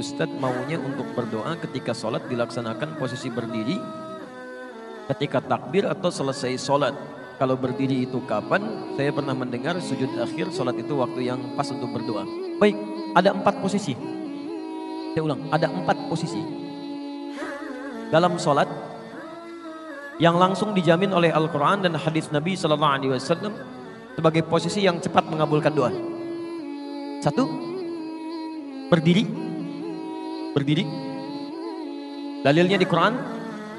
Ustadz maunya untuk berdoa ketika sholat dilaksanakan posisi berdiri, ketika takbir atau selesai sholat. Kalau berdiri itu kapan? Saya pernah mendengar sujud akhir sholat itu waktu yang pas untuk berdoa. Baik, ada 4 posisi. Saya ulang, ada 4 posisi dalam sholat yang langsung dijamin oleh Al-Quran dan hadis Nabi SAW sebagai posisi yang cepat mengabulkan doa. 1, berdiri. Berdiri. Dalilnya di Quran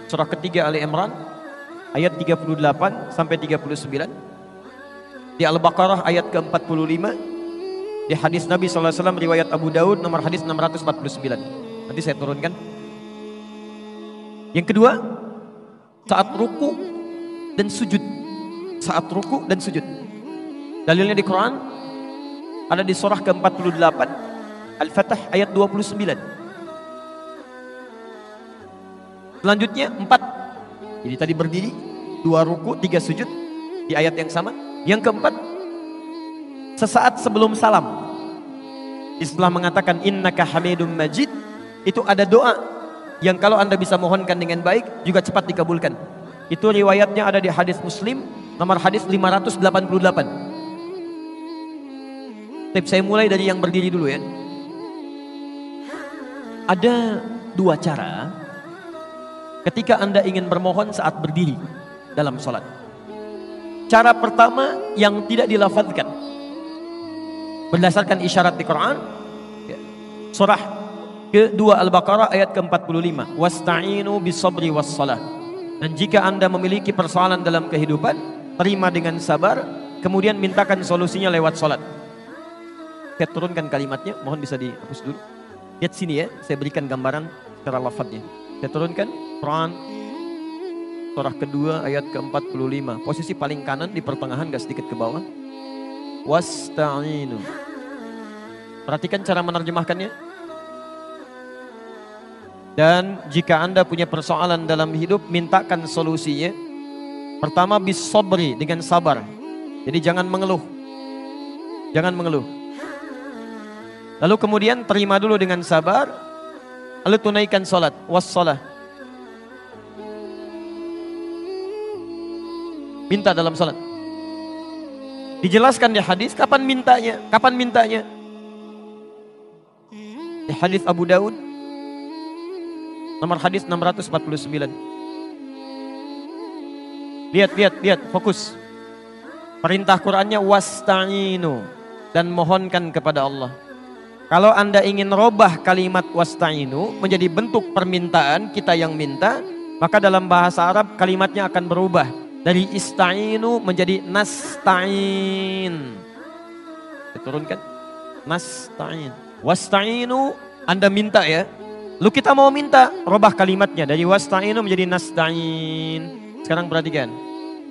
surah ketiga Ali Imran ayat 38 sampai 39. Di Al-Baqarah ayat ke-45. Di hadis Nabi SAW riwayat Abu Daud nomor hadis 649. Nanti saya turunkan. Yang kedua, saat ruku dan sujud. Saat ruku dan sujud. Dalilnya di Quran ada di surah ke-48 Al-Fatah ayat 29. Selanjutnya 4. Jadi tadi berdiri, 2 ruku, 3 sujud di ayat yang sama. Yang keempat, sesaat sebelum salam. Islam mengatakan innaka hamidum majid. Itu ada doa yang kalau Anda bisa mohonkan dengan baik juga cepat dikabulkan. Itu riwayatnya ada di hadis Muslim nomor hadis 588. Tips saya mulai dari yang berdiri dulu ya. Ada 2 cara ketika Anda ingin bermohon saat berdiri dalam sholat. Cara pertama yang tidak dilafadzkan berdasarkan isyarat di Quran, surah ke-2 Al-Baqarah ayat ke-45. Wasta'inu bis-sabri was-salah. Dan jika Anda memiliki persoalan dalam kehidupan, terima dengan sabar, kemudian mintakan solusinya lewat sholat. Saya turunkan kalimatnya, mohon bisa dihapus dulu. Lihat sini ya, saya berikan gambaran secara lafadznya. Saya turunkan Quran surah kedua ayat ke-45. Posisi paling kanan di pertengahan, gak sedikit ke bawah. Wasta'inu. Perhatikan cara menerjemahkannya. Dan jika Anda punya persoalan dalam hidup, mintakan solusinya. Pertama bis sabri, dengan sabar. Jadi jangan mengeluh. Jangan mengeluh. Lalu kemudian terima dulu dengan sabar. Lalu tunaikan sholat, wassalah. Minta dalam sholat. Dijelaskan di hadis, kapan mintanya? Kapan mintanya? Di hadis Abu Daud, nomor hadis 649. Lihat, fokus. Perintah Qurannya, wasta'inu. Dan mohonkan kepada Allah. Kalau Anda ingin robah kalimat wasta'inu menjadi bentuk permintaan kita yang minta, maka dalam bahasa Arab kalimatnya akan berubah dari ista'inu menjadi nasta'in. Saya turunkan. Nasta'in. Wasta'inu Anda minta ya. Lalu kita mau minta, robah kalimatnya dari wasta'inu menjadi nasta'in. Sekarang perhatikan.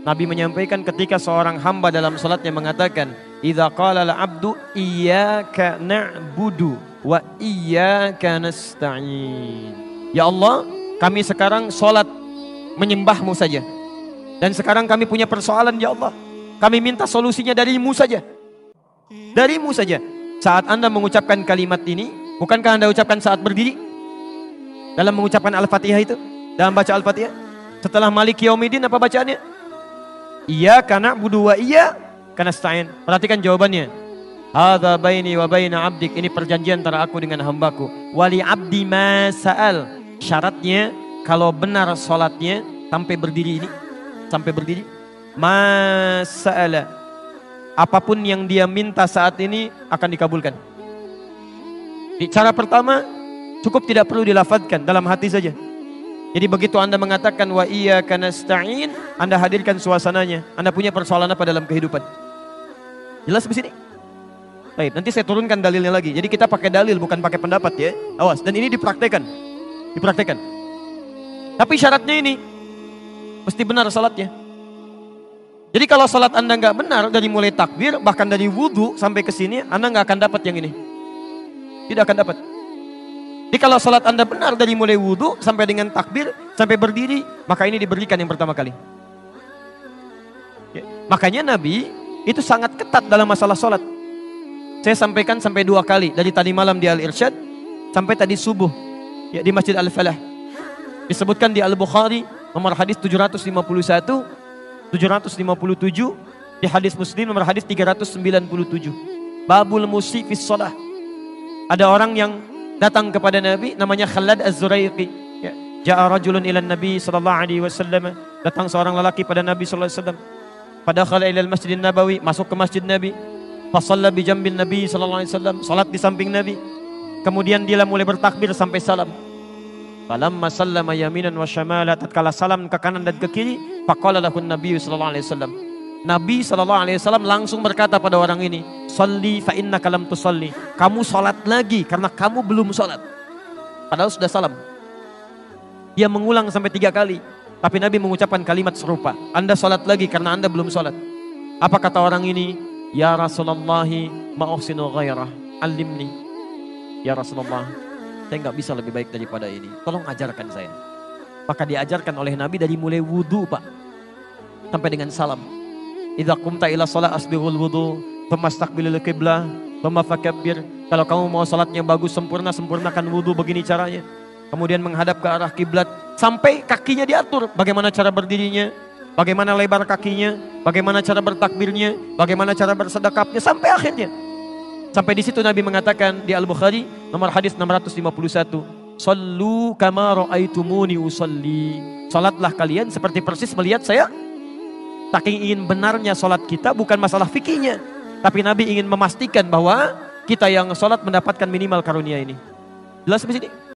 Nabi menyampaikan ketika seorang hamba dalam salatnya mengatakan, idza qala al-'abdu iyyaka na'budu wa iyyaka nasta'in. Ya Allah, kami sekarang salat menyembah-Mu saja. Dan sekarang kami punya persoalan ya Allah. Kami minta solusinya dari-Mu saja. Dari-Mu saja. Saat Anda mengucapkan kalimat ini, bukankah Anda ucapkan saat berdiri? Dalam mengucapkan Al-Fatihah itu, dalam baca Al-Fatihah. Setelah Maliki Yaumiddin apa bacaannya? Iyyaka na'budu wa iyyaka nasta'in. Perhatikan jawabannya. Hadza baini wa baina 'abdik. Ini perjanjian antara aku dengan hambaku. Wali 'abdi ma sa'al. Syaratnya kalau benar salatnya sampai berdiri ini, sampai berdiri, ma sa'ala. Apapun yang dia minta saat ini akan dikabulkan. Di cara pertama cukup tidak perlu dilafadzkan, dalam hati saja. Jadi begitu Anda mengatakan wa iyyaka nasta'in, Anda hadirkan suasananya. Anda punya persoalan apa dalam kehidupan? Jelas di sini? Baik, nanti saya turunkan dalilnya lagi. Jadi kita pakai dalil bukan pakai pendapat ya. Awas, dan ini dipraktekan. Dipraktekan. Tapi syaratnya ini mesti benar salatnya. Jadi kalau salat Anda nggak benar dari mulai takbir bahkan dari wudu sampai ke sini, Anda nggak akan dapat yang ini. Tidak akan dapat. Jadi kalau salat Anda benar dari mulai wudu sampai dengan takbir, sampai berdiri, maka ini diberikan yang pertama kali. Ya. Makanya Nabi itu sangat ketat dalam masalah sholat. Saya sampaikan sampai 2 kali. Dari tadi malam di Al-Irsyad sampai tadi subuh ya, di Masjid Al-Falah. Disebutkan di Al-Bukhari nomor hadis 751, 757, di hadis Muslim nomor hadis 397. Babul musi fis shalah. Ada orang yang datang kepada Nabi namanya Khalad Az-Zuraiqi. Ya. Ja'a rajulun ila Nabi sallallahu alaihi wasallam. Datang seorang lelaki pada Nabi sallallahu alaihi wasallam. Padakhala ila al-Masjidin Nabawi, masuk ke Masjid Nabi. Fa shalla bi jambin Nabi sallallahu alaihi wasallam, salat di samping Nabi. Kemudian dia mulai bertakbir sampai salam. Falamma sallama yaminan wa syamala, tatkala salam ke kanan dan ke kiri, faqala lahu Nabi sallallahu alaihi wasallam. Nabi sallallahu alaihi wasallam langsung berkata pada orang ini, "Shalli fa innaka lam tusalli." Kamu salat lagi karena kamu belum salat. Padahal sudah salam. Dia mengulang sampai 3 kali. Tapi Nabi mengucapkan kalimat serupa. Anda salat lagi karena Anda belum salat. Apa kata orang ini? Ya Rasulullah, ma'uhsinu ghairah, alimni. Ya Rasulullah, saya nggak bisa lebih baik daripada ini. Tolong ajarkan saya. Maka diajarkan oleh Nabi dari mulai wudu, Pak, sampai dengan salam. Idza qumta ila shalah asbighul wudu, famastaqbilil qiblah, famafakabbir. Kalau kamu mau salatnya bagus sempurna, sempurnakan wudu, begini caranya. Kemudian menghadap ke arah kiblat sampai kakinya diatur. Bagaimana cara berdirinya, bagaimana lebar kakinya, bagaimana cara bertakbirnya, bagaimana cara bersedekapnya sampai akhirnya. Sampai di situ Nabi mengatakan di Al-Bukhari nomor hadis 651, "Shallu kama ra'aitumuni usolli." Salatlah kalian seperti persis melihat saya. Saking ingin benarnya salat kita bukan masalah fikihnya, tapi Nabi ingin memastikan bahwa kita yang salat mendapatkan minimal karunia ini. Jelas di sini?